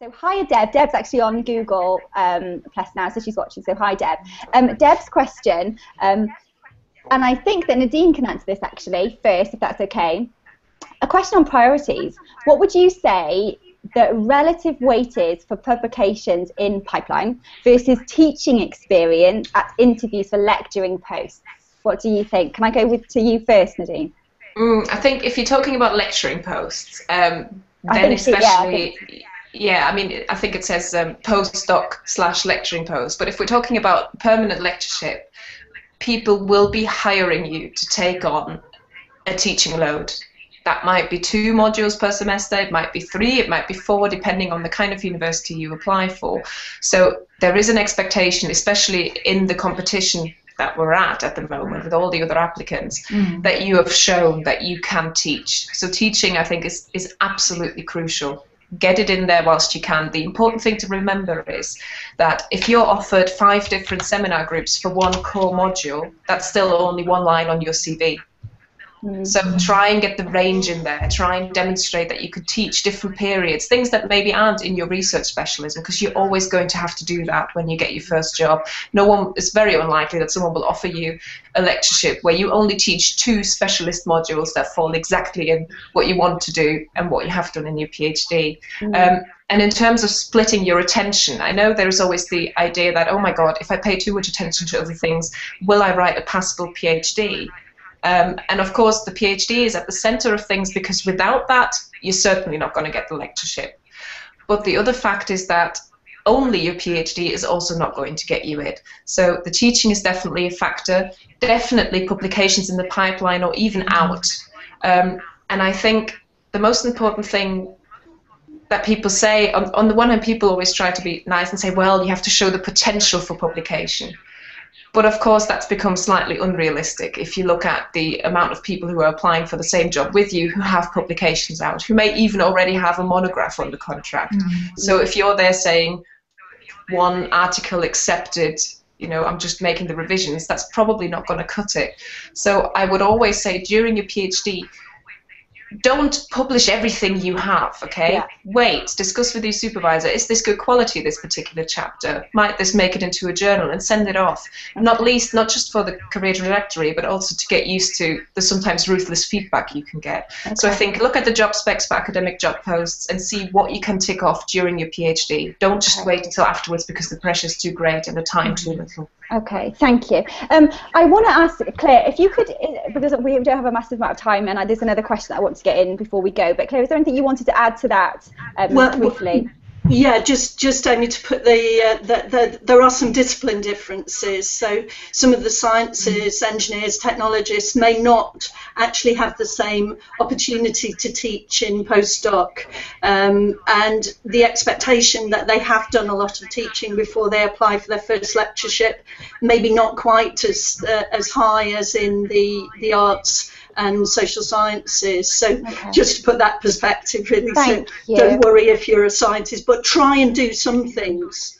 So hi Deb. Deb's actually on Google Plus now, so she's watching. So hi Deb. Deb's question, and I think that Nadine can answer this actually first, if that's okay. A question on priorities. What would you say the relative weight is for publications in pipeline versus teaching experience at interviews for lecturing posts? What do you think? Can I go to you first, Nadine? I think if you're talking about lecturing posts, then especially, I mean, I think it says postdoc/lecturing post, but if we're talking about permanent lectureship, people will be hiring you to take on a teaching load. That might be 2 modules per semester, it might be 3, it might be 4, depending on the kind of university you apply for. So there is an expectation, especially in the competition that we're at the moment with all the other applicants, that you have shown that you can teach. So teaching, I think, is absolutely crucial. Get it in there whilst you can. The important thing to remember is that if you're offered 5 different seminar groups for one core module, that's still only 1 line on your CV. So try and get the range in there. Try and demonstrate that you could teach different periods, things that maybe aren't in your research specialism, because you're always going to have to do that when you get your first job. It's very unlikely that someone will offer you a lectureship where you only teach 2 specialist modules that fall exactly in what you want to do and what you have done in your PhD. And in terms of splitting your attention, I know there is always the idea that, oh my God, if I pay too much attention to other things, will I write a passable PhD? And of course, the PhD is at the centre of things, because without that, you're certainly not going to get the lectureship. But the other fact is that only your PhD is also not going to get you it. So the teaching is definitely a factor, definitely publications in the pipeline or even out. And I think the most important thing that people say, on the one hand, people always try to be nice and say, well, you have to show the potential for publication. But of course, that's become slightly unrealistic if you look at the amount of people who are applying for the same job with you who have publications out, who may even already have a monograph on the contract. So if you're there saying 1 article accepted, you know, I'm just making the revisions, that's probably not going to cut it. So I would always say during your PhD, don't publish everything you have, okay? Yeah. Wait, discuss with your supervisor, is this good quality, this particular chapter? Might this make it into a journal, and send it off? Not least, not just for the career trajectory, but also to get used to the sometimes ruthless feedback you can get. Okay. So I think look at the job specs for academic job posts and see what you can tick off during your PhD. Don't just wait until afterwards because the pressure's too great and the time too little. Okay, thank you. I want to ask Claire, if you could, because we don't have a massive amount of time, and there's another question that I want to get in before we go, but Claire, is there anything you wanted to add to that briefly? Yeah, just Aimee, to put there are some discipline differences. So some of the sciences, engineers, technologists may not actually have the same opportunity to teach in postdoc, and the expectation that they have done a lot of teaching before they apply for their first lectureship, maybe not quite as high as in the arts and social sciences. So just to put that perspective, really, so don't worry if you're a scientist, but try and do some things.